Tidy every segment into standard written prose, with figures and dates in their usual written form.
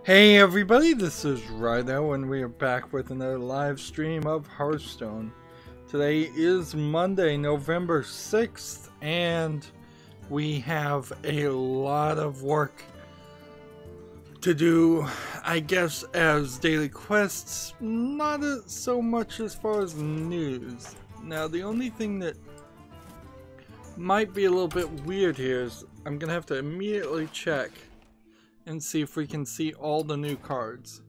Hey everybody, this is Rydo and we are back with another live stream of Hearthstone. Today is Monday, November 6th, and we have a lot of work to do, I guess, as daily quests, not so much as far as news. Now, the only thing that might be a little bit weird here is I'm gonna have to immediately check and see if we can see all the new cards,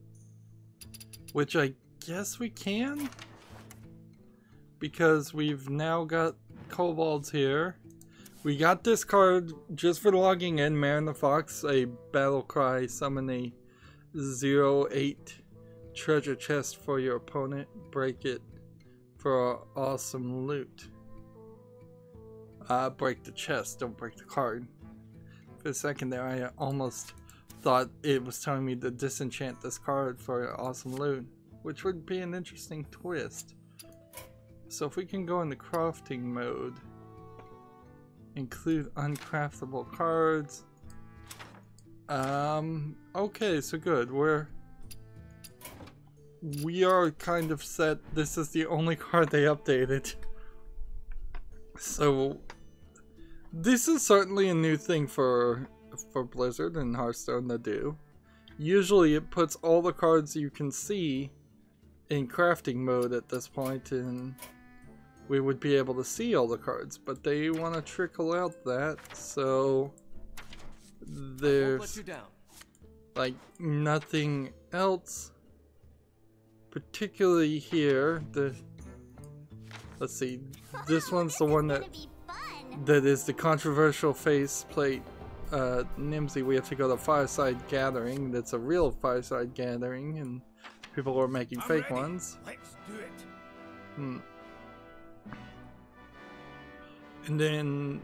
which I guess we can, because we've now got kobolds here. We got this card just for logging in, Marin the Fox, a battle cry, summon a 0/8 treasure chest for your opponent, break it for awesome loot. Break the chest, don't break the card. For a second there I almost thought it was telling me to disenchant this card for awesome loot, which would be an interesting twist. So if we can go into crafting mode, include uncraftable cards. Okay, so good. We are kind of set. This is the only card they updated. So this is certainly a new thing for Blizzard and Hearthstone to do. Usually it puts all the cards you can see in crafting mode at this point, and we would be able to see all the cards, but they want to trickle out that, so there's like nothing else particularly here. Let's see, this one's the one that is the controversial faceplate Nimsy. We have to go to Fireside Gathering. That's a real Fireside Gathering, and people are making fake ones. Let's do it. And then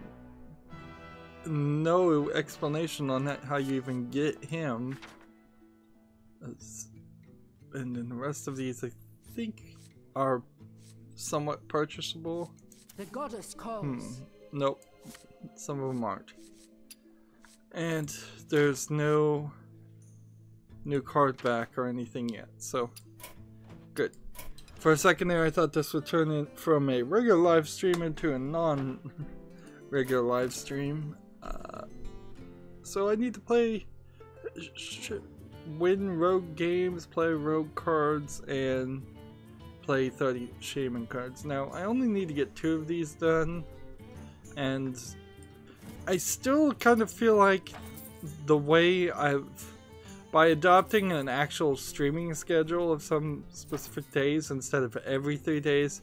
no explanation on that, how you even get him. And then the rest of these I think are somewhat purchasable. The goddess calls. Nope, some of them aren't. And there's no new card back or anything yet, so good. For a second there I thought this would turn it from a regular live stream into a non-regular live stream. So I need to win rogue games, play rogue cards, and play 30 shaman cards. Now I only need to get 2 of these done, and I still kind of feel like the way by adopting an actual streaming schedule of some specific days instead of every 3 days,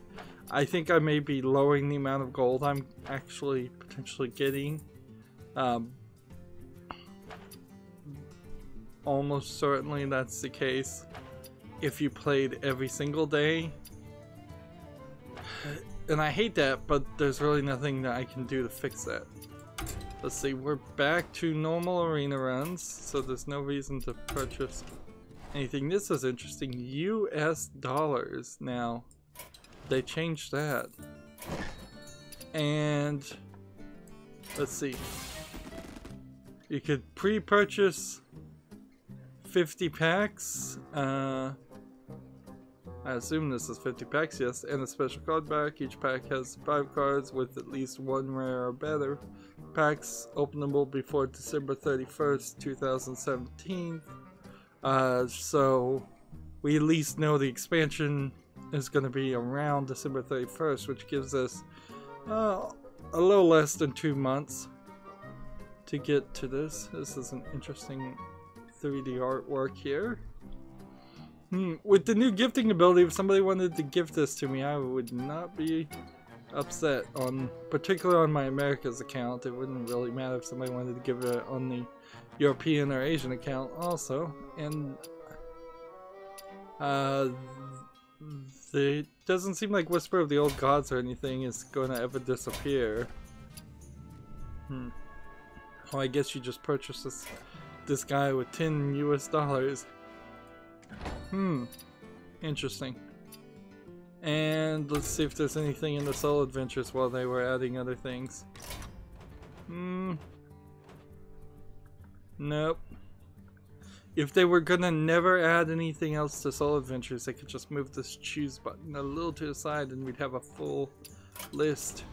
I think I may be lowering the amount of gold I'm actually potentially getting. Almost certainly that's the case if you played every single day. And I hate that, but there's really nothing that I can do to fix that. Let's see, we're back to normal arena runs, so there's no reason to purchase anything. This is interesting. US dollars now. They changed that. And let's see. You could pre-purchase 50 packs. I assume this is 50 packs, yes, and a special card back. Each pack has 5 cards with at least 1 rare or better. Packs openable before December 31st, 2017. So we at least know the expansion is going to be around December 31st, which gives us a little less than 2 months to get to this. This is an interesting 3D artwork here. With the new gifting ability, if somebody wanted to gift this to me, I would not be upset, particularly on my Americas account. It wouldn't really matter if somebody wanted to give it on the European or Asian account also. And it doesn't seem like Whisper of the Old Gods or anything is going to ever disappear. Oh, I guess you just purchased this guy with 10 US dollars. Interesting. And let's see if there's anything in the Soul Adventures while they were adding other things. Nope. if they were gonna never add anything else to Solo Adventures, they could just move this choose button a little to the side and we'd have a full list.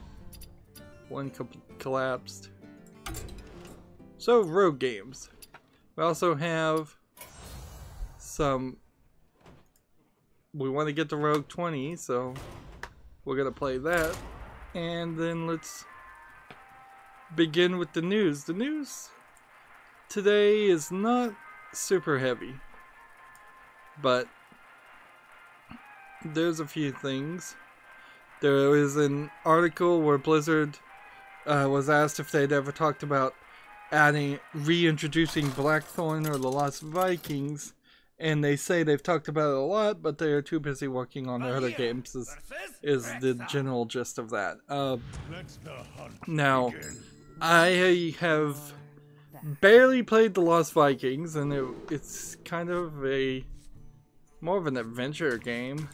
One collapsed. So, rogue games. We also have some... We want to get to Rogue 20, so we're gonna play that. And then let's begin with the news. The news today is not super heavy, but there's a few things. There is an article where Blizzard was asked if they'd ever talked about reintroducing Blackthorn or the Lost Vikings, and they say they've talked about it a lot, but they are too busy working on their other games, is the general gist of that. Now, I have barely played the Lost Vikings, and it's kind of more of an adventure game,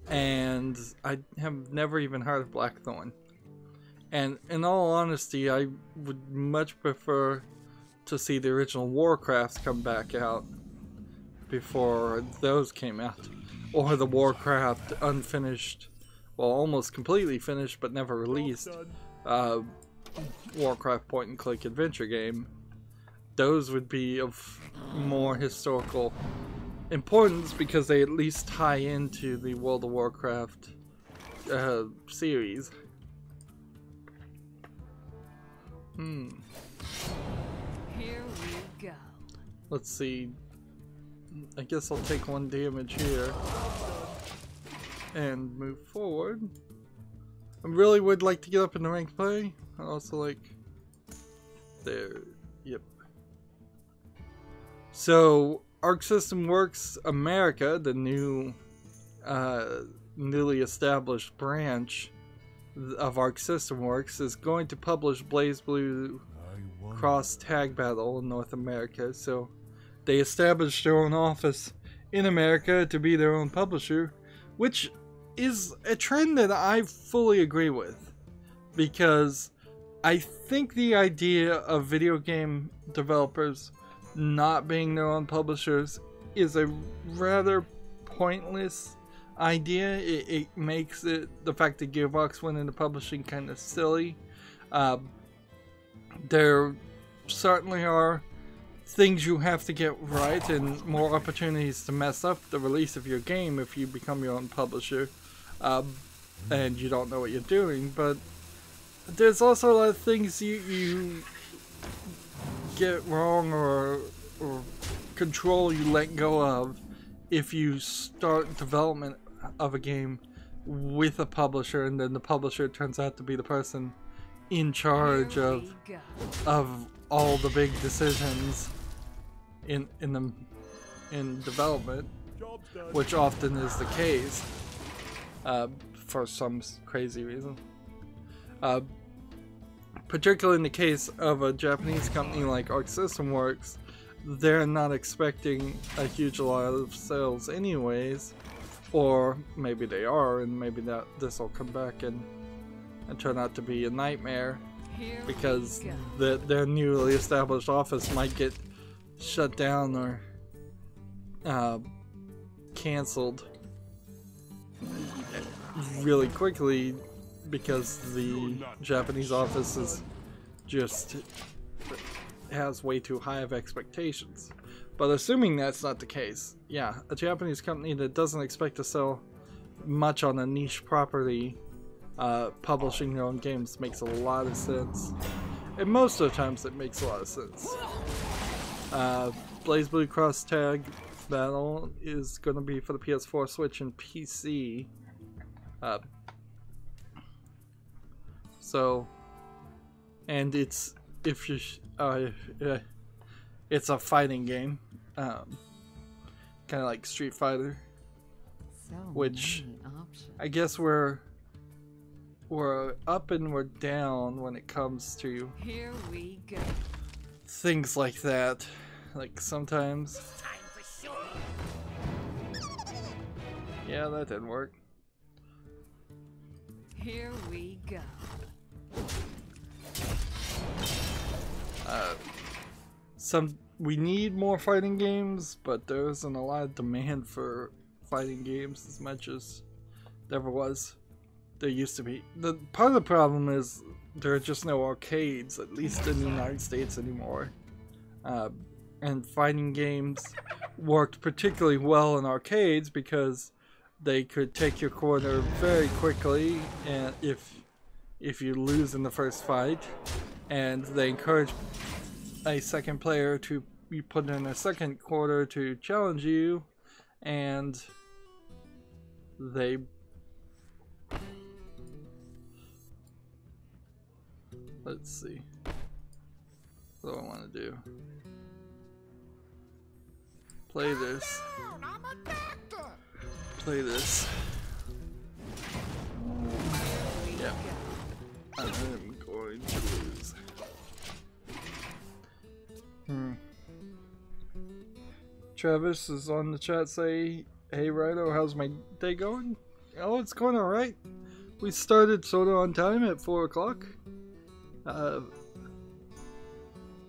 and I have never even heard of Blackthorn. And in all honesty, I would much prefer to see the original Warcraft come back out before those came out, or the Warcraft unfinished, well, almost completely finished but never released Warcraft point and click adventure game. Those would be of more historical importance because they at least tie into the World of Warcraft series. Here we go. Let's see. I guess I'll take 1 damage here and move forward. I really would like to get up in the ranked play. I also like there. Yep. So Arc System Works America, the new newly established branch of Arc System Works, is going to publish BlazBlue Cross Tag Battle in North America. So they established their own office in America to be their own publisher, which is a trend that I fully agree with, because I think the idea of video game developers not being their own publishers is a rather pointless idea. It makes the fact that Gearbox went into publishing kind of silly. There certainly are things you have to get right and more opportunities to mess up the release of your game if you become your own publisher and you don't know what you're doing, but there's also a lot of things you get wrong or control you let go of if you start development of a game with a publisher and then the publisher turns out to be the person in charge of all the big decisions in development, which often is the case for some crazy reason. Particularly in the case of a Japanese company like Arc System Works, they're not expecting a huge lot of sales anyways, or maybe they are, and maybe this will come back and turn out to be a nightmare because their newly established office might get shut down or canceled really quickly because the Japanese office is just has way too high of expectations. But assuming that's not the case, yeah, a Japanese company that doesn't expect to sell much on a niche property, publishing their own games makes a lot of sense. And most of the times it makes a lot of sense. BlazBlue Cross Tag Battle is going to be for the PS4, Switch, and PC. And it's it's a fighting game, kind of like Street Fighter, which I guess we're up and we're down when it comes to things like that. Like sometimes, yeah, that didn't work. Here we go. we need more fighting games, but there isn't a lot of demand for fighting games as much as there was. There used to be. The part of the problem is there are just no arcades, at least in the United States anymore. And fighting games worked particularly well in arcades because they could take your corner very quickly, and if you lose in the first fight, and they encourage a second player to be put in a second quarter to challenge you, and they let's see what do I want to do. Play this. Play this. Yep. I'm going to lose. Travis is on the chat. Say, hey Rydo, how's my day going? Oh, it's going alright. We started sort of on time at 4 o'clock.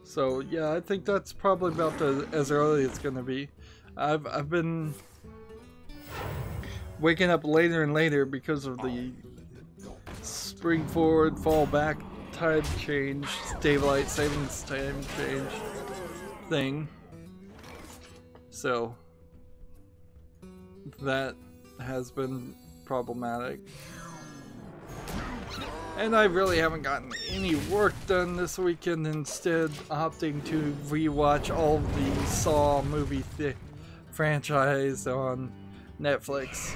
So yeah, I think that's probably about as early as it's gonna be. I've been waking up later and later because of the spring forward, fall back time change, daylight savings time change thing. So that has been problematic. And I really haven't gotten any work done this weekend, instead opting to rewatch all of the Saw movie franchise on Netflix.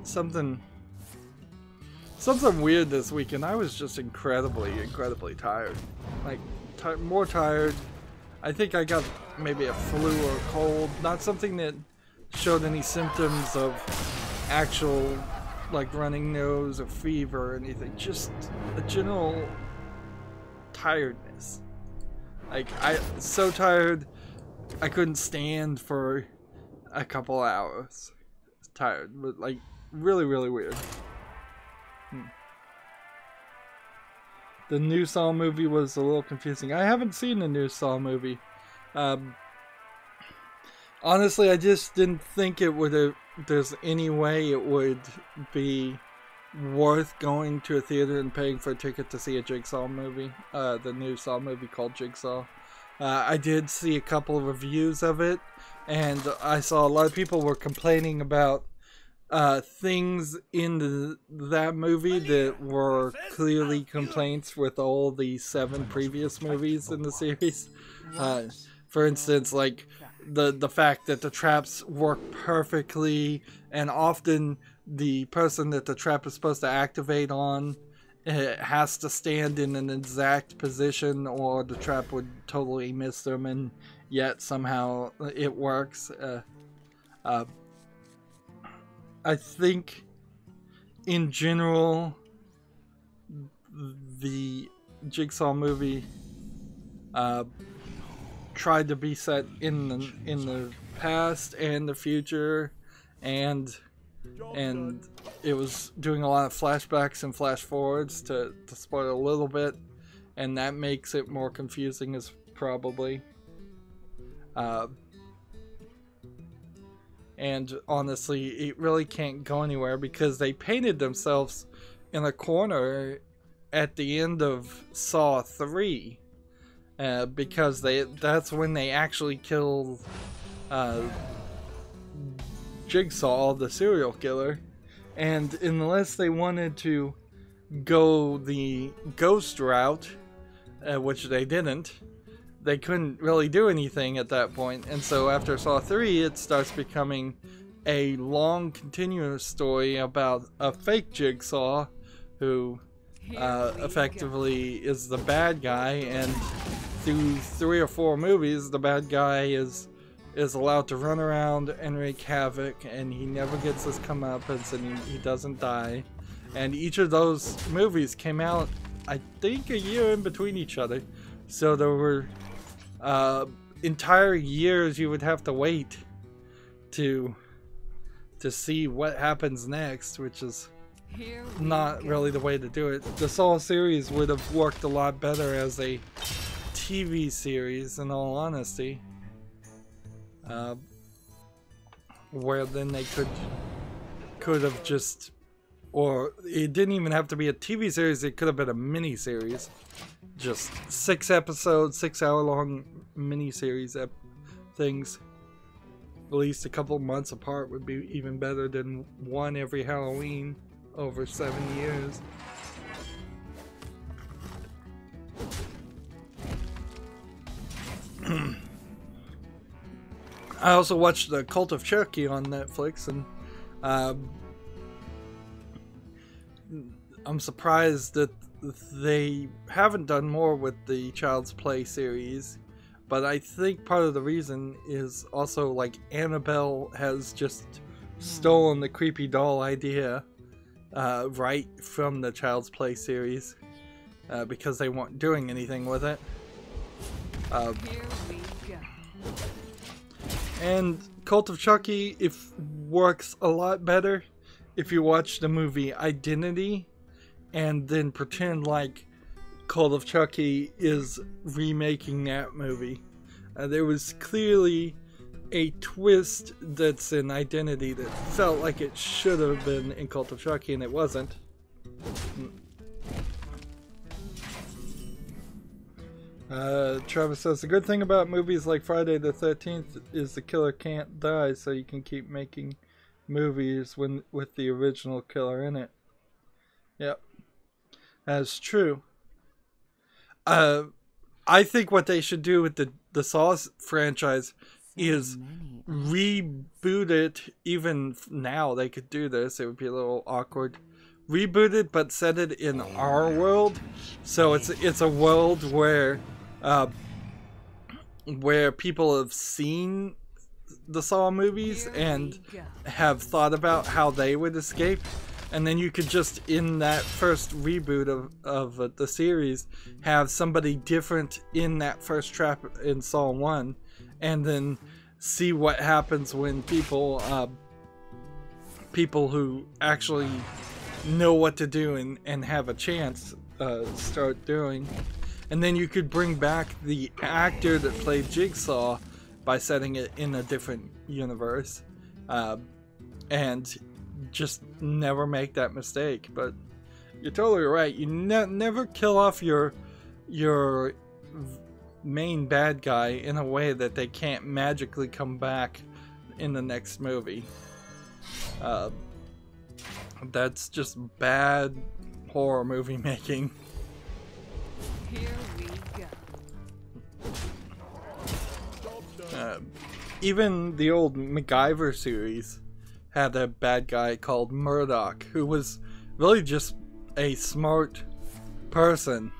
Something weird this weekend. I was just incredibly tired. Like, more tired. I think I got maybe a flu or a cold. Not something that showed any symptoms of actual, like, running nose or fever or anything. Just a general tiredness. Like, so tired I couldn't stand for a couple hours. Tired, but like really weird. The new Saw movie was a little confusing. I haven't seen the new Saw movie. Honestly, I just didn't think it would have. There's any way it would be worth going to a theater and paying for a ticket to see a Jigsaw movie. The new Saw movie called Jigsaw. I did see a couple of reviews of it, and I saw a lot of people were complaining about things in that movie that were clearly complaints with all the 7 previous movies in the series. For instance, like the fact that the traps work perfectly, and often the person that the trap is supposed to activate on has to stand in an exact position or the trap would totally miss them, and yet somehow it works. I think in general the Jigsaw movie tried to be set in the past and the future, and it was doing a lot of flashbacks and flash forwards to spoil a little bit, and that makes it more confusing as probably. And honestly, it really can't go anywhere because they painted themselves in a corner at the end of Saw 3. Because that's when they actually kill Jigsaw, the serial killer. And unless they wanted to go the ghost route, which they didn't, they couldn't really do anything at that point. And so after Saw 3, it starts becoming a long continuous story about a fake Jigsaw who effectively is the bad guy, and through 3 or 4 movies the bad guy is allowed to run around and wreak havoc, and he never gets his comeuppance, and he doesn't die. And each of those movies came out, I think, a year in between each other, so there were entire years you would have to wait to see what happens next, which is not really the way to do it. The Saw series would have worked a lot better as a TV series, in all honesty, where then they could have just, or it didn't even have to be a TV series, it could have been a mini series, just 6 episodes, 6-hour-long mini series things, released a couple months apart would be even better than one every Halloween over 7 years. I also watched The Cult of Chucky on Netflix, and I'm surprised that they haven't done more with the Child's Play series, but I think part of the reason is also like Annabelle has just stolen the creepy doll idea right from the Child's Play series because they weren't doing anything with it. Here we go. And Cult of Chucky works a lot better if you watch the movie Identity and then pretend like Cult of Chucky is remaking that movie. There was clearly a twist that's in Identity that felt like it should have been in Cult of Chucky, and it wasn't. Travis says, the good thing about movies like Friday the 13th is the killer can't die, so you can keep making movies with the original killer in it. Yep. That's true. I think what they should do with the Saw franchise is reboot it. Even now they could do this. It would be a little awkward. Reboot it, but set it in our world. So it's a world where people have seen the Saw movies and have thought about how they would escape, and then you could just, in that first reboot of the series, have somebody different in that first trap in Saw 1, and then see what happens when people who actually know what to do and have a chance start doing. And then you could bring back the actor that played Jigsaw by setting it in a different universe. And just never make that mistake. But you're totally right. You never kill off your main bad guy in a way that they can't magically come back in the next movie. That's just bad horror movie making. Here we go. Even the old MacGyver series had a bad guy called Murdoch, who was really just a smart person,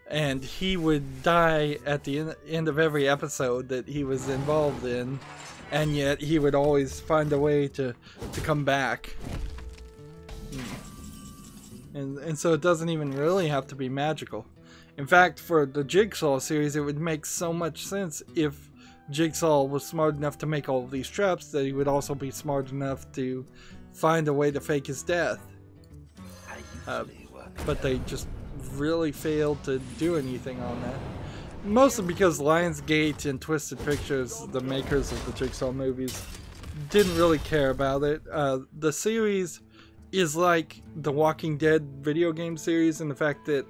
and he would die at the end of every episode that he was involved in, and yet he would always find a way to come back. And so it doesn't even really have to be magical. In fact, for the Jigsaw series, it would make so much sense if Jigsaw was smart enough to make all of these traps that he would also be smart enough to find a way to fake his death. But they just really failed to do anything on that. Mostly because Lionsgate and Twisted Pictures, the makers of the Jigsaw movies, didn't really care about it. The series is like the Walking Dead video game series in the fact that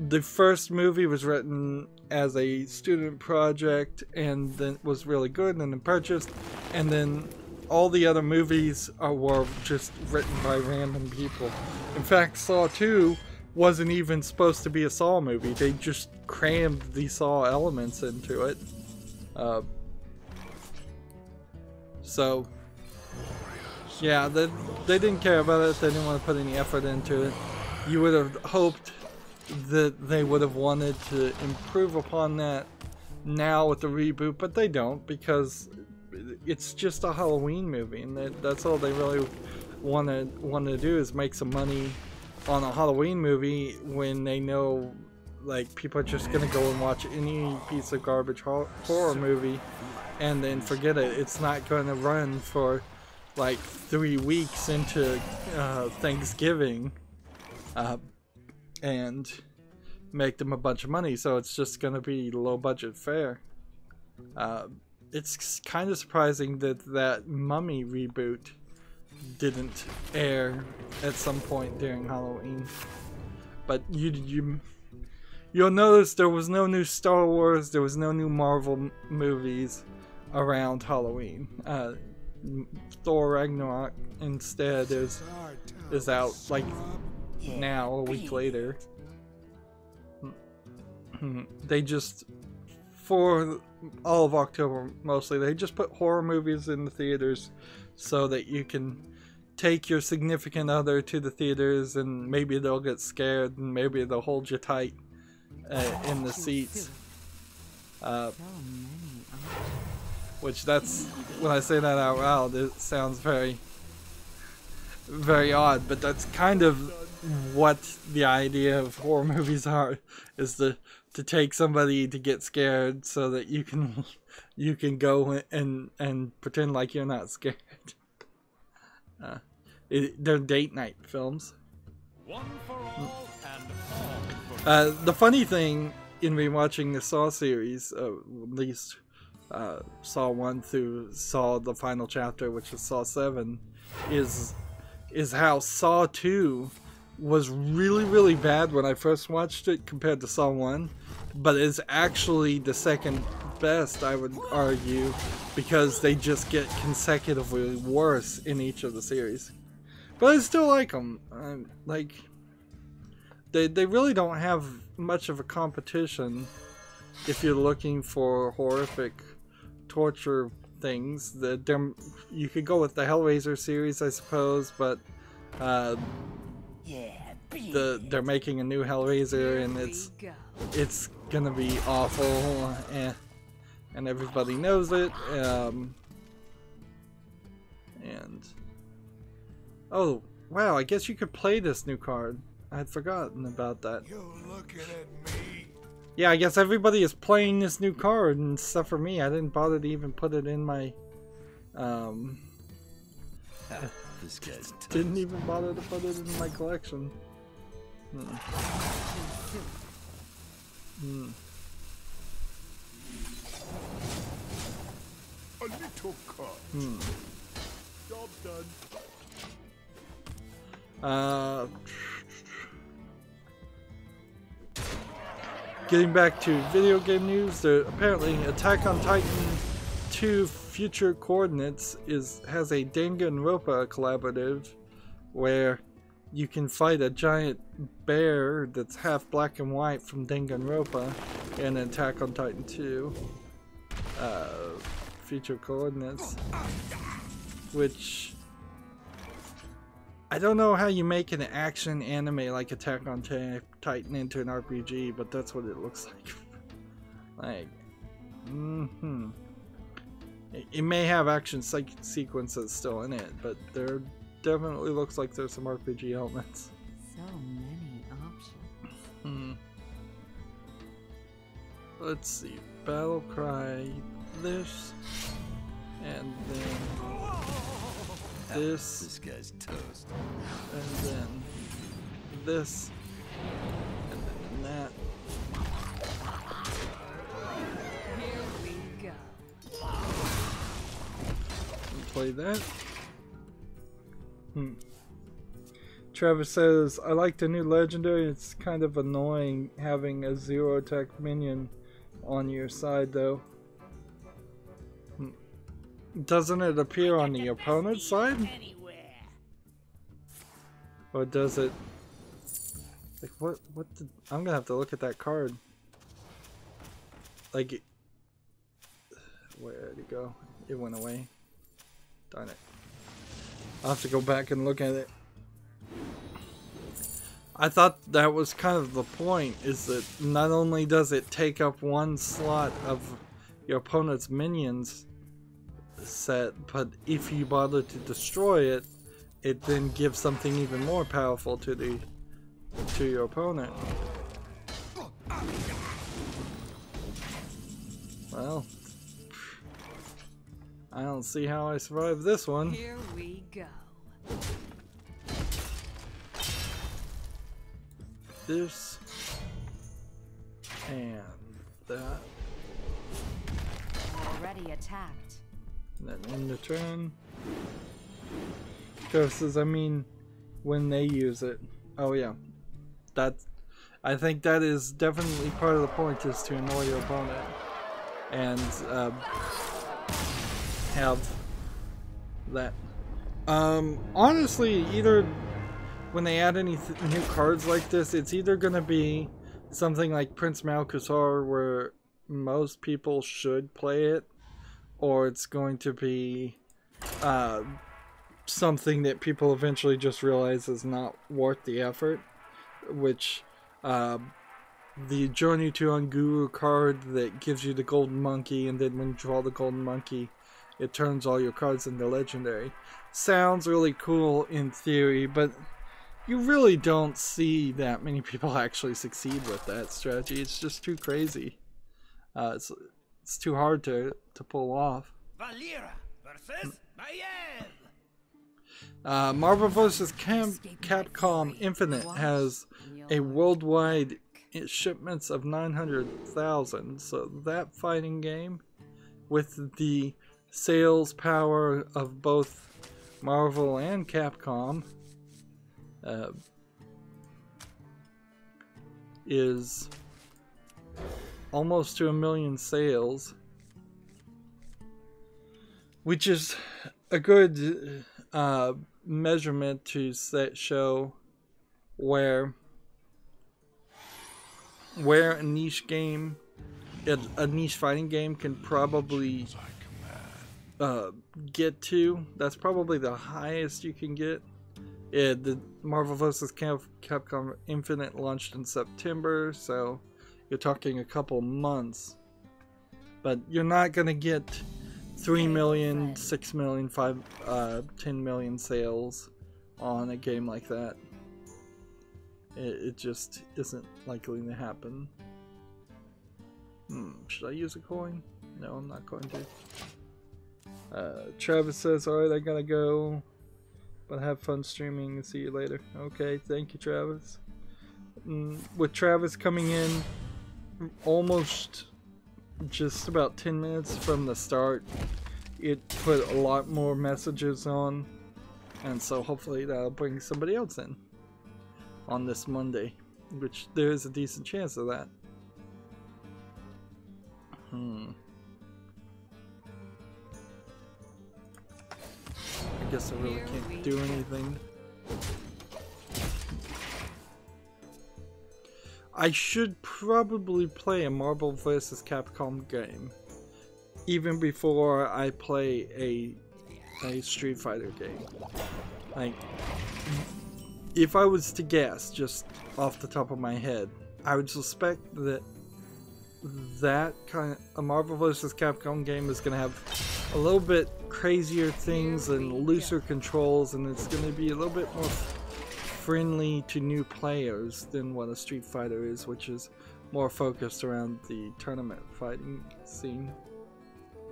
the first movie was written as a student project and then was really good and then purchased, and then all the other movies were just written by random people. In fact, Saw 2 wasn't even supposed to be a Saw movie. They just crammed the Saw elements into it. So yeah, they didn't care about it. They didn't want to put any effort into it. You would have hoped that they would have wanted to improve upon that now with the reboot, but they don't, because it's just a Halloween movie, and that's all they really want to do is make some money on a Halloween movie when they know like people are just gonna go and watch any piece of garbage horror movie and then forget it. It's not going to run for like 3 weeks into Thanksgiving. And make them a bunch of money, so it's just gonna be low budget fare. It's kind of surprising that that Mummy reboot didn't air at some point during Halloween. But you'll notice there was no new Star Wars, there was no new Marvel movies around Halloween. Thor Ragnarok instead is out like now, a week later. They just, for all of October mostly, they just put horror movies in the theaters so that you can take your significant other to the theaters and maybe they'll get scared and maybe they'll hold you tight in the seats. Which that's, when I say that out loud, it sounds very, very odd, but that's kind of what the idea of horror movies are, is to take somebody to get scared so that you can go and pretend like you're not scared. They're date night films. One for all and all for the funny thing in rewatching the Saw series, at least Saw 1 through Saw the final chapter, which is Saw 7, is how Saw 2 was really, really bad when I first watched it compared to Saw 1, but is actually the second best, I would argue, because they just get consecutively worse in each of the series. But I still like them. Like, they really don't have much of a competition if you're looking for horrific torture things. You could go with the Hellraiser series, I suppose, but they're making a new Hellraiser, and it's gonna be awful, and everybody knows it. And oh wow, I guess you could play this new card. I'd forgotten about that. You looking at me? Yeah, I guess everybody is playing this new card, and except for me. I didn't bother to even put it in my this guy's toast. didn't even bother to put it in my collection. A little cut. Job done. Getting back to video game news, apparently Attack on Titan 2 Future Coordinates has a Danganronpa collaborative where you can fight a giant bear that's half black and white from Danganronpa in Attack on Titan 2 Future Coordinates, which I don't know how you make an action anime like Attack on Titan into an RPG, but that's what it looks like. It may have action sequences still in it, but there definitely looks like there's some RPG elements. So many options. Let's see. Battle Cry. This. And then this guy's toast. and then this, and then that. Here we go. And play that. Travis says, I like the new legendary. It's kind of annoying having a zero attack minion on your side though. Doesn't it appear on the opponent's side? Or does it? Like what I'm gonna have to look at that card. Like where did it go? It went away. Darn it. I'll have to go back and look at it. I thought that was kind of the point, is that not only does it take up one slot of your opponent's minions set, but if you bother to destroy it, it then gives something even more powerful to your opponent. Well, I don't see how I survived this one. Here we go. This And that. Already attacked. And then in the turn. Travis says, I mean, when they use it. Oh yeah. I think that is definitely part of the point, is to annoy your opponent. And have that. Honestly, either when they add any new cards like this, it's either going to be something like Prince Malkusar, where most people should play it, or it's going to be something that people eventually just realize is not worth the effort, which the Journey to Unguru card that gives you the golden monkey, and then when you draw the golden monkey, it turns all your cards into legendary. Sounds really cool in theory, but you really don't see that many people actually succeed with that strategy. It's just too crazy. It's too hard to pull off. Valera versus Maiev. Marvel vs. Capcom Infinite has a worldwide shipments of 900,000. So that fighting game, with the sales power of both Marvel and Capcom, is almost to 1 million sales, which is a good measurement to show where a niche game, a niche fighting game, can probably get to. That's probably the highest you can get. The Marvel vs. Capcom Infinite launched in September, so you're talking a couple months. But you're not gonna get 3 million, 6 million, 10 million sales on a game like that. It just isn't likely to happen. Should I use a coin? No, I'm not going to. Travis says, alright, I gotta go, but have fun streaming. See you later. Okay, thank you, Travis. With Travis coming in almost just about 10 minutes from the start, it put a lot more messages on, and so hopefully that'll bring somebody else in on this Monday, which there is a decent chance of that. I guess I really can't do anything. I should probably play a Marvel vs. Capcom game even before I play a Street Fighter game. Like, if I was to guess, just off the top of my head, I would suspect that kind of a Marvel vs. Capcom game is going to have a little bit crazier things and looser controls, and it's going to be a little bit more friendly to new players than what a Street Fighter is, which is more focused around the tournament fighting scene.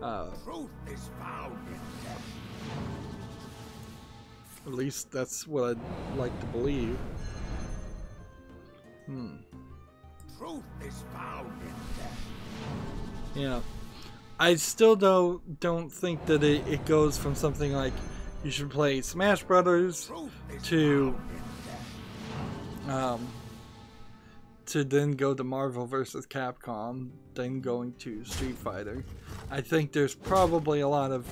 Truth is found in death. At least that's what I'd like to believe. Truth is found in death. Yeah. I still don't think that it goes from something like you should play Smash Brothers to then go to Marvel vs. Capcom, then going to Street Fighter. I think there's probably a lot of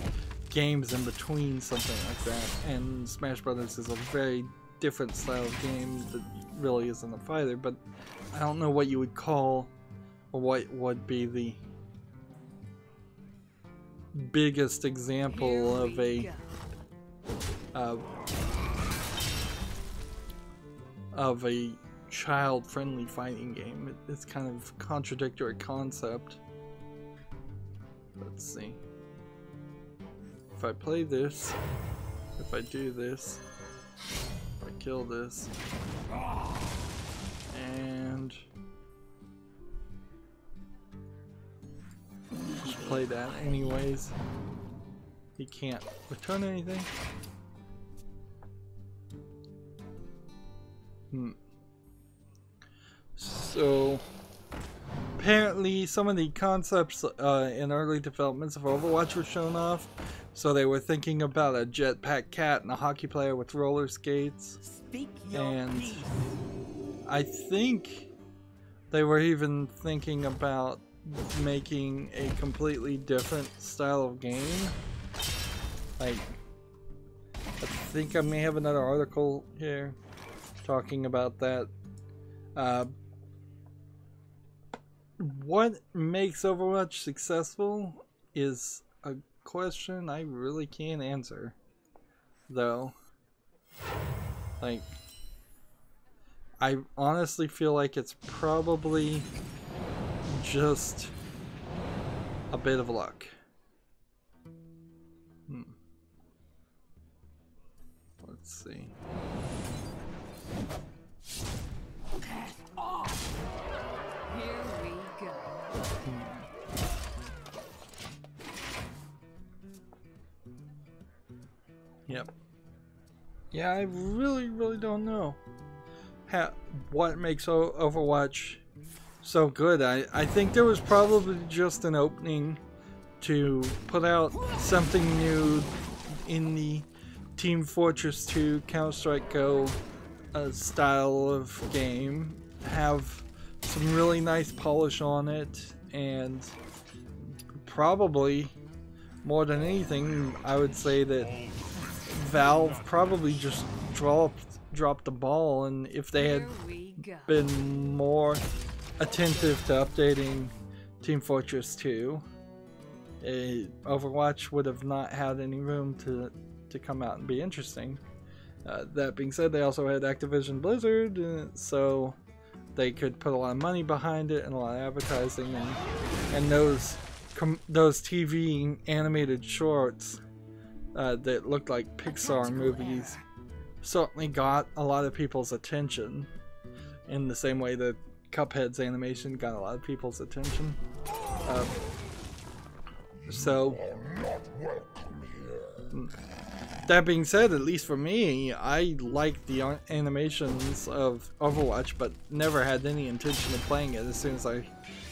games in between something like that, and Smash Brothers is a very different style of game that really isn't a fighter, but I don't know what you would call, or what would be the biggest example of a child-friendly fighting game. It's kind of a contradictory concept. Let's see. If I play this, if I do this, if I kill this, and just play that anyways, he can't return anything. So apparently some of the concepts in early developments of Overwatch were shown off. So they were thinking about a jetpack cat and a hockey player with roller skates. Speak your And peace. I think they were even thinking about making a completely different style of game. Like, I think I may have another article here talking about that. What makes Overwatch successful is a question I really can't answer, though. Like, I honestly feel like it's probably just a bit of luck. Let's see. Here we go. Yep. Yeah, I really don't know what makes Overwatch so good. I think there was probably just an opening to put out something new in the Team Fortress 2 Counter-Strike Go style of game, have some really nice polish on it, and probably more than anything, I would say that Valve probably just dropped the ball, and if they had Here we go. been more attentive to updating Team Fortress 2, Overwatch would have not had any room to come out and be interesting. That being said, they also had Activision Blizzard, so they could put a lot of money behind it and a lot of advertising, and those TV animated shorts that looked like Pixar movies certainly got a lot of people's attention, in the same way that Cuphead's animation got a lot of people's attention. So that being said, at least for me, I liked the animations of Overwatch, but never had any intention of playing it as soon as I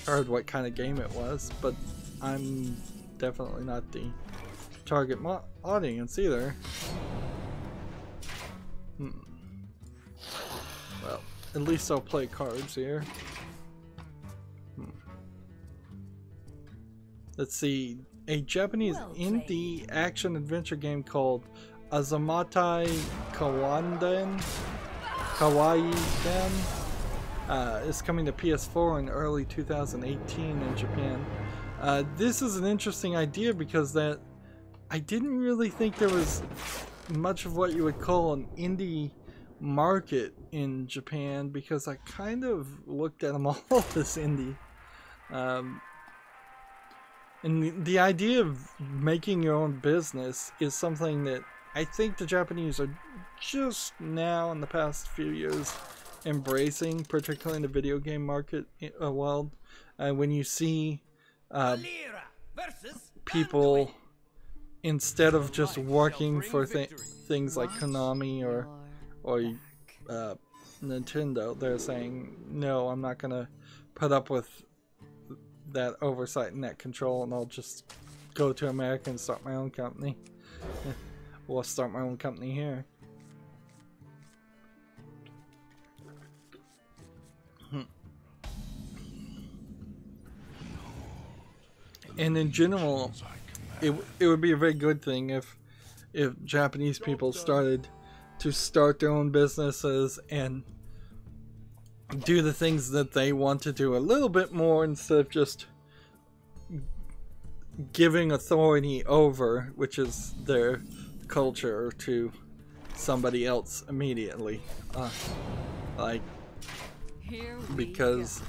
heard what kind of game it was. But I'm definitely not the target audience either. Well, at least I'll play cards here. Let's see. A Japanese indie action-adventure game called Azumata Kawaii is coming to PS4 in early 2018 in Japan. This is an interesting idea because I didn't really think there was much of what you would call an indie market in Japan, because I kind of looked at them all as indie. And the idea of making your own business is something that I think the Japanese are just now, in the past few years, embracing, particularly in the video game market world. When you see people, instead of just working for things like Konami or Nintendo, they're saying, no, I'm not gonna put up with that oversight and that control, and I'll just go to America and start my own company. Or start my own company here. And in general, it would be a very good thing if Japanese people started to start their own businesses and do the things that they want to do a little bit more, instead of just giving authority over, which is their culture, to somebody else immediately. Like, because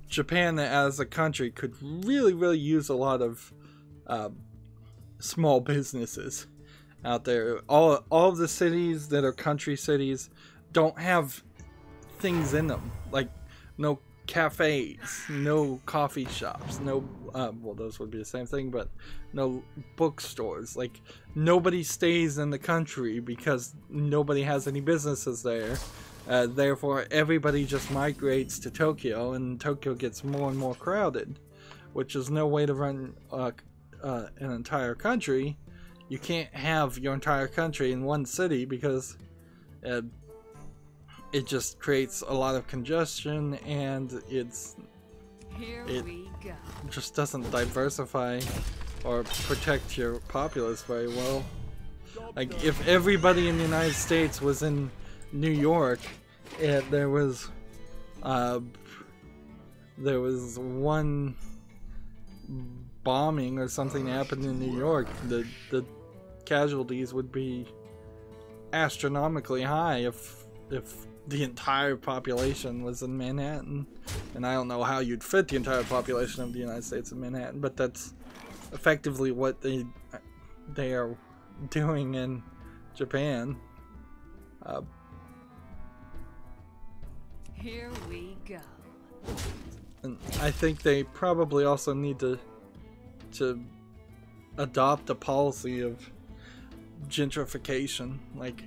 Japan as a country could really use a lot of small businesses out there. All of the cities that are country cities don't have things in them, like no cafes, no coffee shops, no well, those would be the same thing, but no bookstores. Like, nobody stays in the country because nobody has any businesses there. Therefore, everybody just migrates to Tokyo, and Tokyo gets more and more crowded, which is no way to run an entire country. You can't have your entire country in one city because it just creates a lot of congestion, and it just doesn't diversify or protect your populace very well. Like, if everybody in the United States was in New York and there was one bombing or something happened in New York, the casualties would be astronomically high if the entire population was in Manhattan. And I don't know how you'd fit the entire population of the United States in Manhattan, but that's effectively what they are doing in Japan. Here we go. And I think they probably also need to adopt a policy of gentrification, like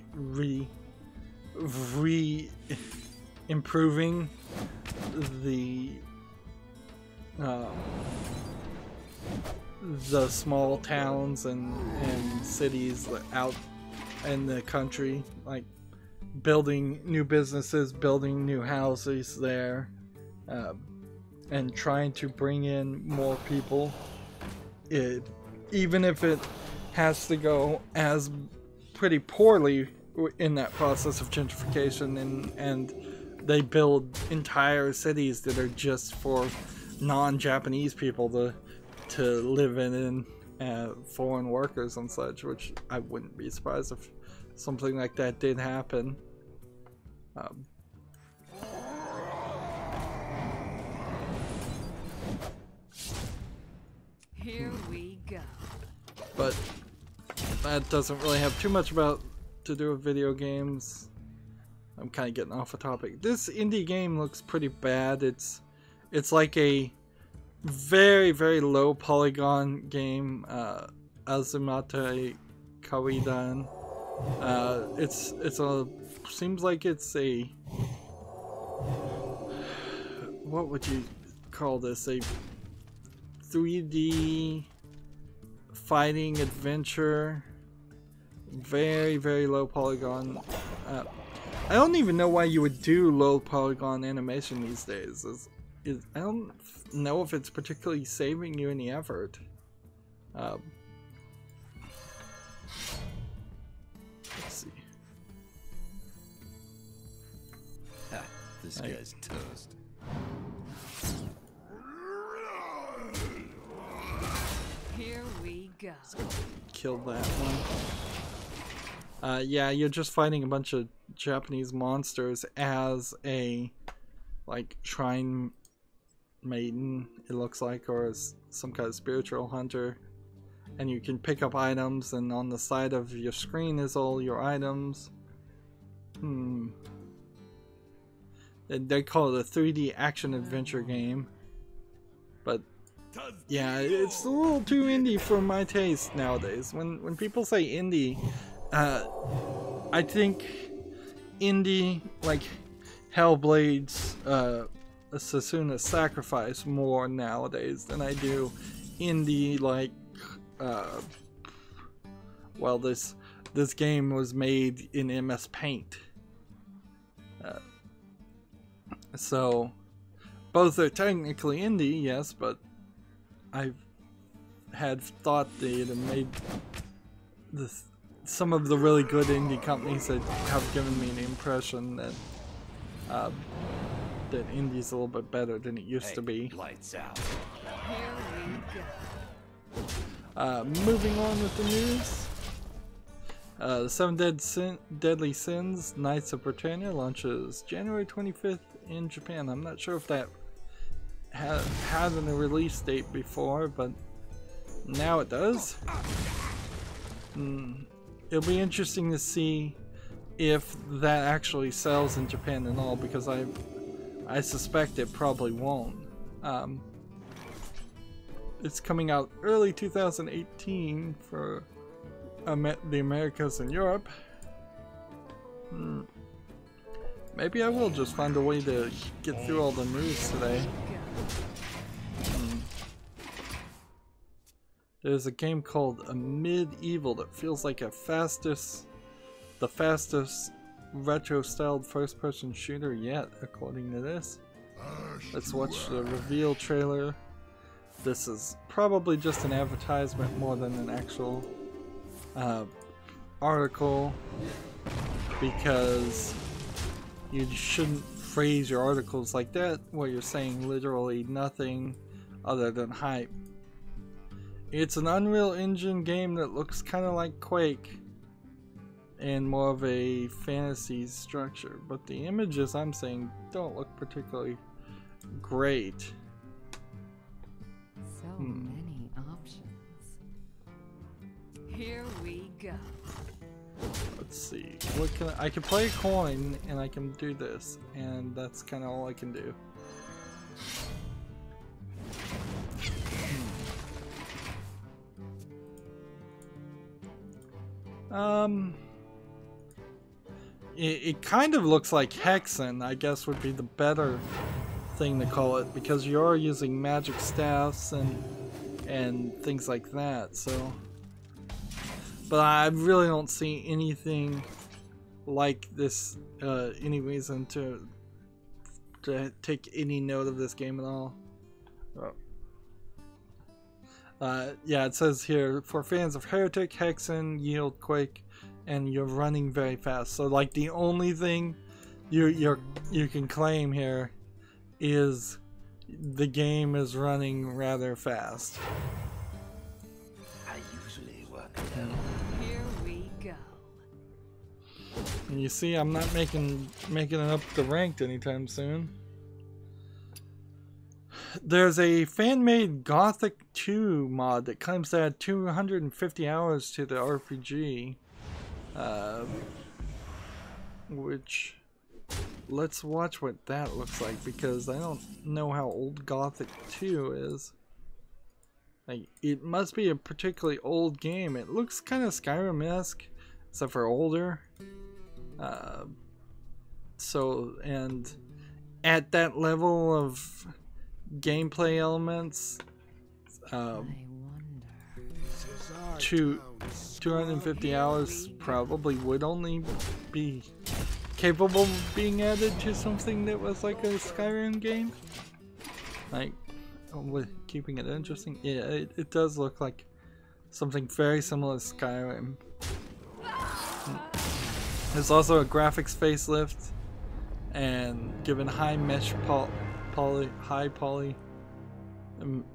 improving the small towns and cities out in the country, like building new businesses, building new houses there, and trying to bring in more people, even if it has to go as pretty poorly in that process of gentrification, and they build entire cities that are just for non-Japanese people to live in, foreign workers and such, which I wouldn't be surprised if something like that did happen. Here we go. But that doesn't really have too much to do with video games. I'm kind of getting off the topic. This indie game looks pretty bad. It's like a very, very low polygon game, Azumate Kawidan. Seems like it's a, what would you call this? A 3D fighting adventure. Very, very low polygon. I don't even know why you would do low polygon animation these days. I don't know if it's particularly saving you any effort. Let's see. This guy's toast. Here we go. Kill that one. Yeah, you're just fighting a bunch of Japanese monsters as a, like, shrine maiden, it looks like, or as some kind of spiritual hunter. And you can pick up items, and on the side of your screen is all your items. They call it a 3D action adventure game. But yeah, it's a little too indie for my taste nowadays. When people say indie, I think indie like Hellblade's Sasuna's Sacrifice more nowadays than I do indie like well, this game was made in MS Paint. So both are technically indie, yes, but I had thought they'd have made some of the really good indie companies that have given me the impression that that indie's a little bit better than it used to be. Lights out. Here we go. Moving on with the news. The 7 Deadly Sins Knights of Britannia launches January 25th in Japan. I'm not sure if that had a release date before, but now it does. It'll be interesting to see if that actually sells in Japan and all, because I suspect it probably won't. It's coming out early 2018 for the Americas and Europe. Maybe I will just find a way to get through all the news today. There's a game called Medieval that feels like the fastest retro-styled first-person shooter yet, according to this. Let's watch the reveal trailer. This is probably just an advertisement more than an actual article, because you shouldn't phrase your articles like that where you're saying literally nothing other than hype. It's an Unreal Engine game that looks kind of like Quake and more of a fantasy structure, but the images I'm seeing don't look particularly great. So many options. Here we go. Let's see. What can I can play a coin and I can do this, and that's kind of all I can do. It kind of looks like Hexen, I guess would be the better thing to call it, because you are using magic staffs and things like that, so. But I really don't see anything like this, any reason to take any note of this game at all. Yeah, it says here, for fans of Heretic, Hexen, Yield, Quake, and you're running very fast. So like the only thing you can claim here is the game is running rather fast. I usually work alone. Here we go. And you see, I'm not making it up to ranked anytime soon. There's a fan-made Gothic 2 mod that claims to add 250 hours to the RPG. Which, let's watch what that looks like, because I don't know how old Gothic 2 is. Like, it must be a particularly old game. It looks kind of Skyrim-esque, except for older. So, and at that level of gameplay elements, 250 hours probably would only be capable of being added to something that was like a Skyrim game. Like, with keeping it interesting. Yeah, it does look like something very similar to Skyrim. There's also a graphics facelift, and given high mesh high poly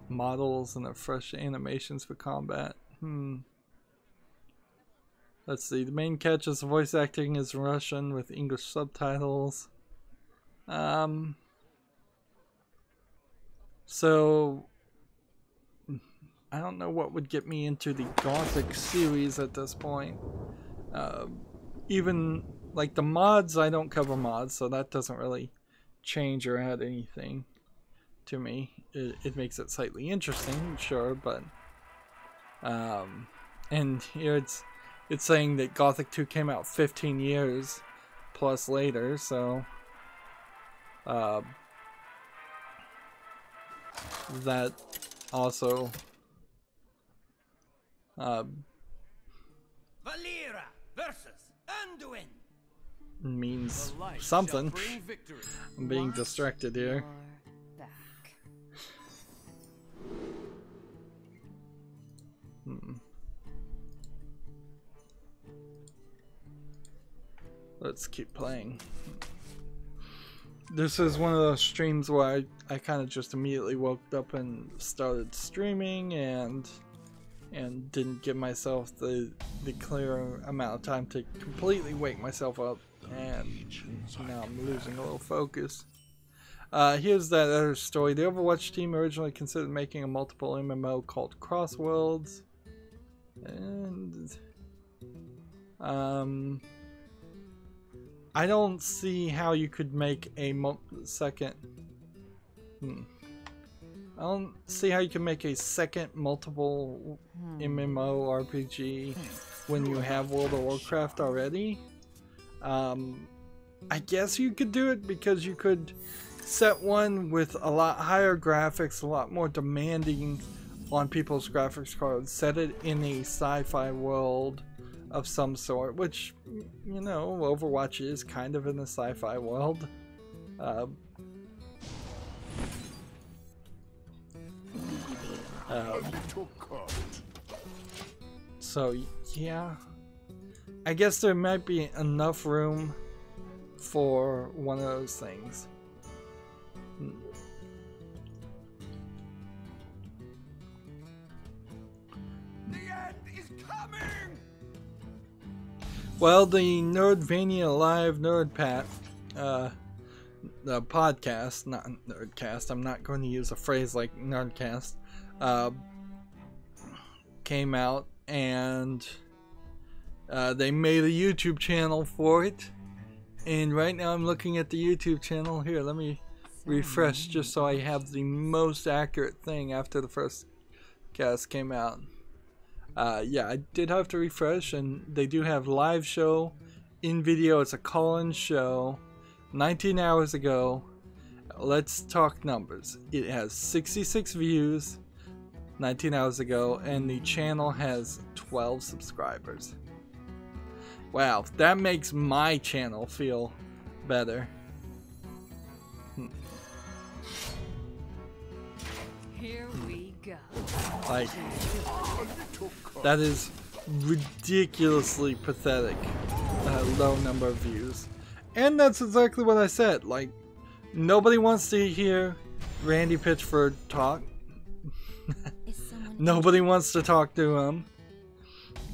models and fresh animations for combat. Let's see, the main catch is voice acting is Russian with English subtitles. So I don't know what would get me into the Gothic series at this point. Even like the mods, I don't cover mods, so that doesn't really change or add anything to me. It makes it slightly interesting, sure, but and here it's saying that Gothic 2 came out 15 years plus later, so that also Valera versus Anduin. means The light shall something. bring victory. I'm being distracted here. You're back. Let's keep playing. This is one of those streams where I kind of just immediately woke up and started streaming and didn't give myself the clear amount of time to completely wake myself up, and now I'm losing a little focus. Here's that other story. The Overwatch team originally considered making a multiple MMO called Crossworlds, and I don't see how you could make a second. I don't see how you can make a second multiple MMO RPG when you have World of Warcraft already. I guess you could do it because you could set one with a lot higher graphics, a lot more demanding on people's graphics cards. Set it in a sci-fi world of some sort, which, you know, Overwatch is kind of in a sci-fi world. So yeah, I guess there might be enough room for one of those things. The end is coming! Well, the Nerdvania Live Nerdpat, the podcast, not Nerdcast, I'm not going to use a phrase like Nerdcast, came out, and they made a YouTube channel for it. And right now I'm looking at the YouTube channel. Here, let me refresh just so I have the most accurate thing after the first cast came out. Yeah, I did have to refresh, and they do have live show in video. It's a call-in show 19 hours ago. Let's talk numbers. It has 66 views 19 hours ago, and the channel has 12 subscribers. Wow, that makes my channel feel better. Here we go. Like, that is ridiculously pathetic. Low number of views. And that's exactly what I said. Like, nobody wants to hear Randy Pitchford talk. Nobody wants to talk to him.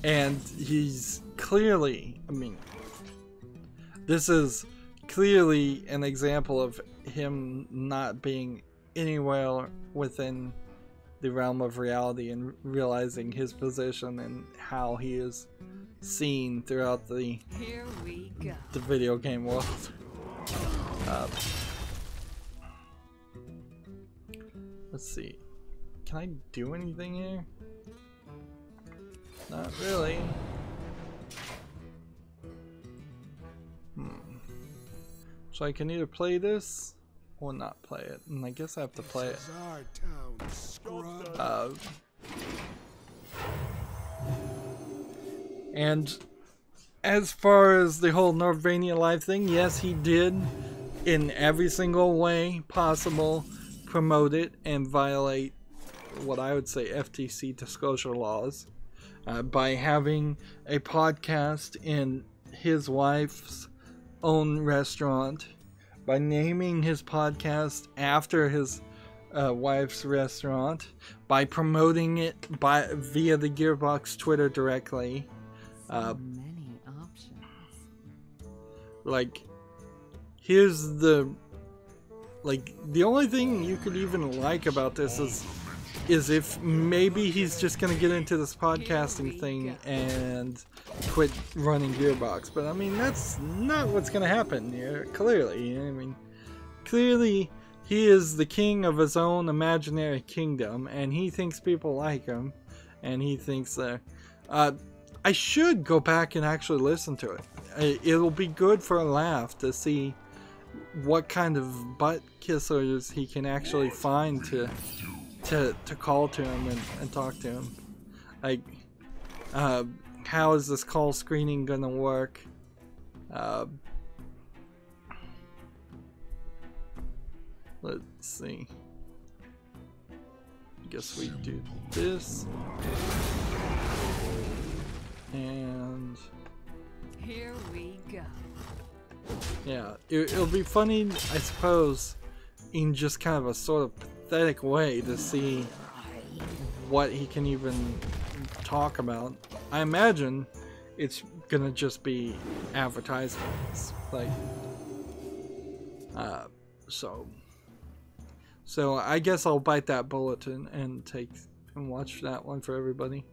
And he's clearly, I mean, this is clearly an example of him not being anywhere within the realm of reality and realizing his position and how he is seen throughout the video game world. Let's see. Can I do anything here? Not really. So I can either play this or not play it, and I guess I have to play it. And as far as the whole Nerdvania Live thing, yes, he did in every single way possible promote it and violate what I would say FTC disclosure laws by having a podcast in his wife's own restaurant, by naming his podcast after his wife's restaurant, by promoting it via the Gearbox Twitter directly. Many options. Like, here's the only thing you could even like about this is if maybe he's just gonna get into this podcasting thing and quit running Gearbox. But I mean, that's not what's gonna happen here, clearly. I mean, clearly he is the king of his own imaginary kingdom, and he thinks people like him, and he thinks that I should go back and actually listen to it. It'll be good for a laugh to see what kind of butt kissers he can actually find to call to him and talk to him. Like, how is this call screening gonna work? Let's see. I guess we do this. And here we go. Yeah, it'll be funny, I suppose, in just kind of a sort of pathetic way to see what he can even talk about. I imagine it's gonna just be advertisements, like, so I guess I'll bite that bullet and take and watch that one for everybody.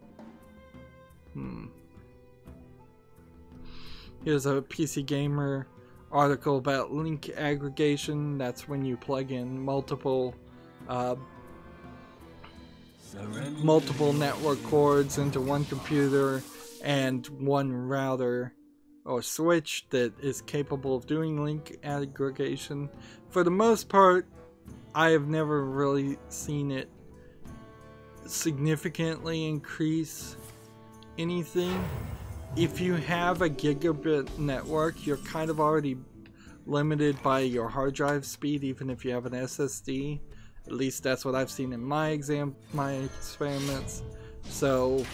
Here's a PC Gamer article about link aggregation. That's when you plug in multiple network cords into one computer and one router or switch that is capable of doing link aggregation. For the most part, I have never really seen it significantly increase anything. If you have a gigabit network, you're kind of already limited by your hard drive speed, even if you have an SSD. At least that's what I've seen in my experiments. So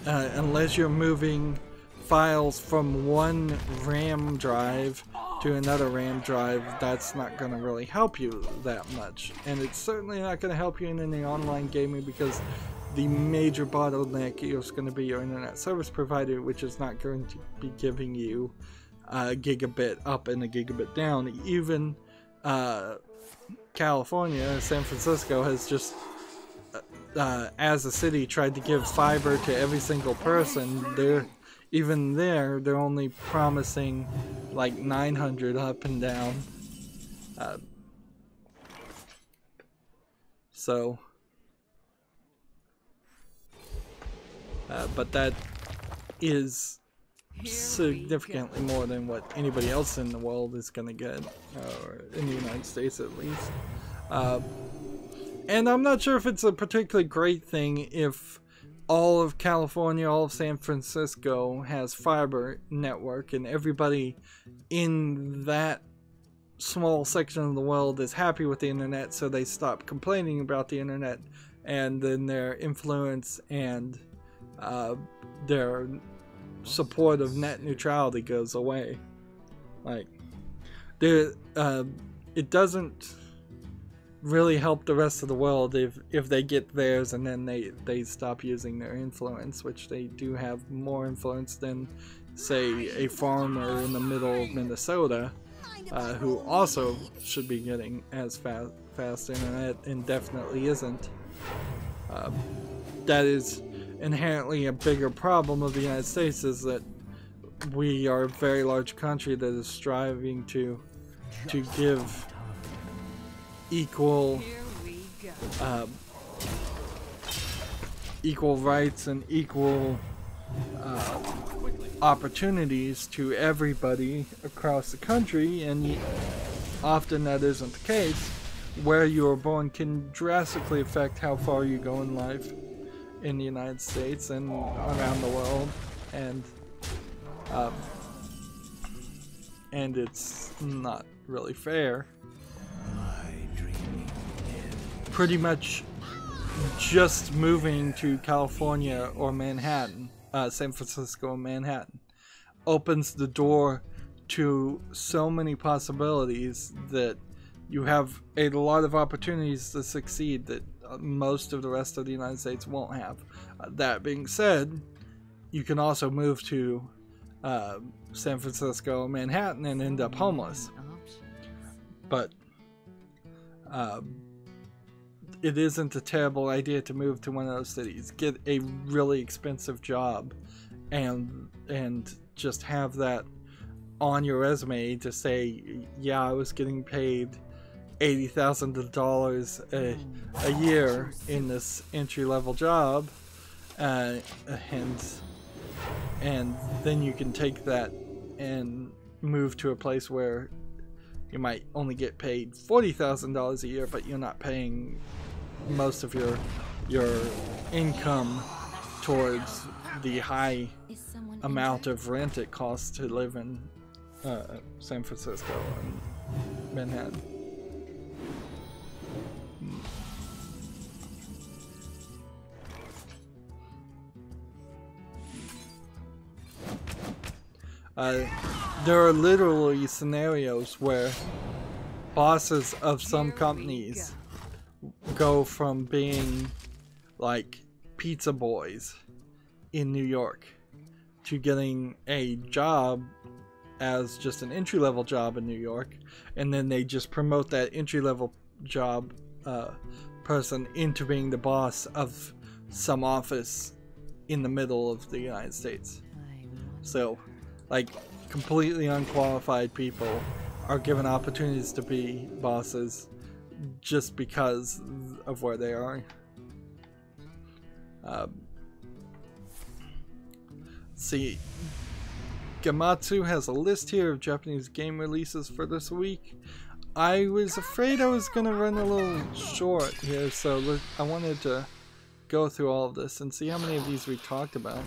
unless you're moving files from one RAM drive to another RAM drive, that's not going to really help you that much. And it's certainly not going to help you in any online gaming, because the major bottleneck is going to be your internet service provider, which is not going to be giving you a gigabit up and a gigabit down. Even California, San Francisco, has just as a city tried to give fiber to every single person. Even there, they're only promising like 900 up and down. But that is significantly more than what anybody else in the world is going to get, or in the United States at least. And I'm not sure if it's a particularly great thing if all of California, all of San Francisco has fiber network, and everybody in that small section of the world is happy with the internet, so they stop complaining about the internet, and then their influence and their support of net neutrality goes away. Like, it doesn't really help the rest of the world if they get theirs and then they stop using their influence, which they do have more influence than, say, a farmer in the middle of Minnesota, who also should be getting as fast internet and definitely isn't. That is inherently a bigger problem of the United States, is that we are a very large country that is striving to give equal rights and equal opportunities to everybody across the country, and often that isn't the case. Where you are born can drastically affect how far you go in life in the United States and around the world, and it's not really fair. Pretty much just moving to California or Manhattan, San Francisco and Manhattan, opens the door to so many possibilities that you have a lot of opportunities to succeed that most of the rest of the United States won't have. That being said, you can also move to San Francisco, Manhattan, and end up homeless. But it isn't a terrible idea to move to one of those cities. Get a really expensive job and just have that on your resume to say, yeah, I was getting paid $80,000 a year in this entry-level job, and then you can take that and move to a place where you might only get paid $40,000 a year, but you're not paying most of your income towards the high amount of rent it costs to live in San Francisco and Manhattan. There are literally scenarios where bosses of some companies go from being like pizza boys in New York to getting a job as just an entry-level job in New York, and then they just promote that entry-level job person into being the boss of some office in the middle of the United States. So, like, completely unqualified people are given opportunities to be bosses just because of where they are. See, Gematsu has a list here of Japanese game releases for this week. I was afraid I was going to run a little short here, so I wanted to go through all of this and see how many of these we talked about.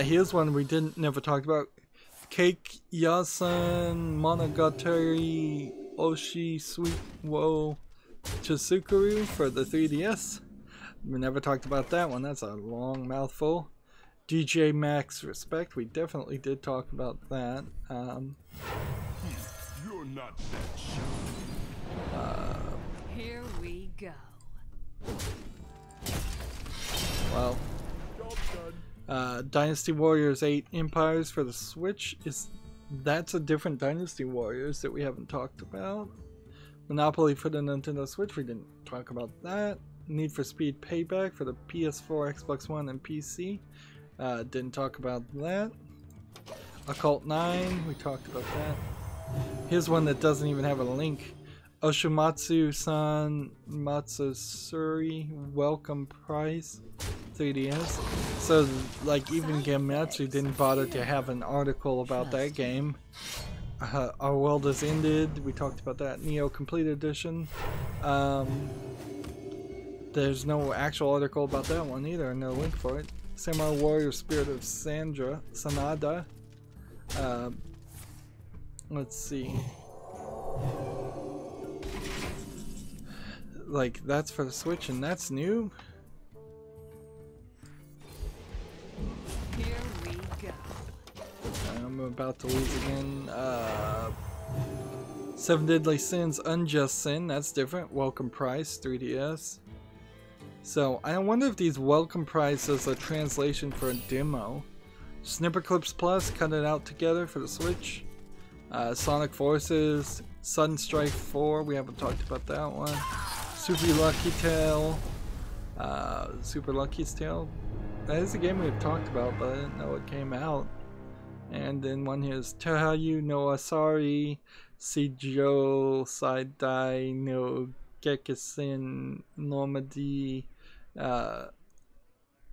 Here's one we never talked about. Cake Yasan Monogatari Oshi Sweet Wo Chisukuru for the 3DS. We never talked about that one. That's a long mouthful. DJ Max Respect. We definitely did talk about that. You're not that sure. Here we go. Well, Dynasty Warriors 8 Empires for the Switch. That's a different Dynasty Warriors that we haven't talked about. Monopoly for the Nintendo Switch. We didn't talk about that. Need for Speed Payback for the PS4, Xbox One, and PC. Didn't talk about that. Occult 9. We talked about that. Here's one that doesn't even have a link. Oshimatsu-san Matsusuri Welcome Prize 3DS. So, like, even Gematsu didn't bother to have an article about that game. Our World Has Ended. We talked about that. Neo Complete Edition. There's no actual article about that one either, no link for it. Samurai Warrior Spirit of Sanada. Let's see. Like, that's for the Switch and that's new. Here we go. I'm about to lose again. 7 Deadly Sins Unjust Sin. That's different. Welcome Price 3DS. So, I wonder if these welcome prices are a translation for a demo. Snipper Clips Plus, cut it out together for the Switch. Sonic Forces, Sudden Strike 4, we haven't talked about that one. Super Lucky Tale, Super Lucky's Tale. That is a game we've talked about, but I didn't know it came out. And then one here is Tehayu no Asari, Seijo Saidai no Gekisen Nomadi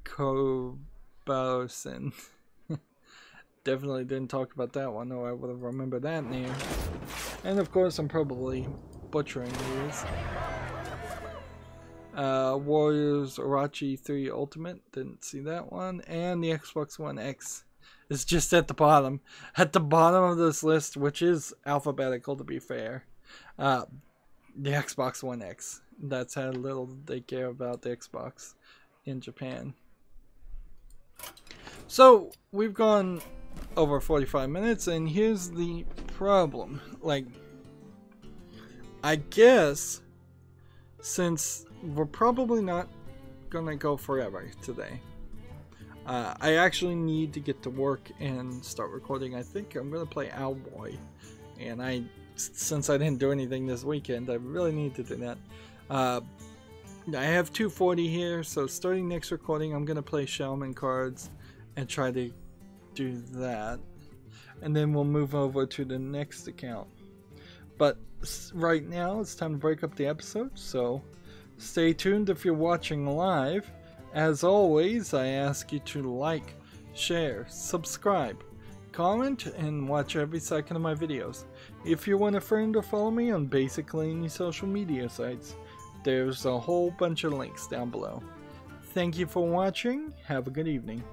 Kobarosen. Definitely didn't talk about that one, or I would have remembered that name. And of course, I'm probably butchering these. Warriors Orochi 3 Ultimate, didn't see that one. And the Xbox One X is just at the bottom. At the bottom of this list, which is alphabetical to be fair. The Xbox One X. That's how little they care about the Xbox in Japan. So, we've gone over 45 minutes, and here's the problem. Like, I guess, since we're probably not gonna go forever today, I actually need to get to work and start recording. I think I'm gonna play Owlboy, and since I didn't do anything this weekend, I really need to do that. I have 240 here, so starting next recording, I'm gonna play Shaman cards and try to do that, and then we'll move over to the next account. But right now it's time to break up the episode, so stay tuned if you're watching live. As always, I ask you to like, share, subscribe, comment, and watch every second of my videos. If you want a friend or follow me on basically any social media sites, there's a whole bunch of links down below. Thank you for watching. Have a good evening.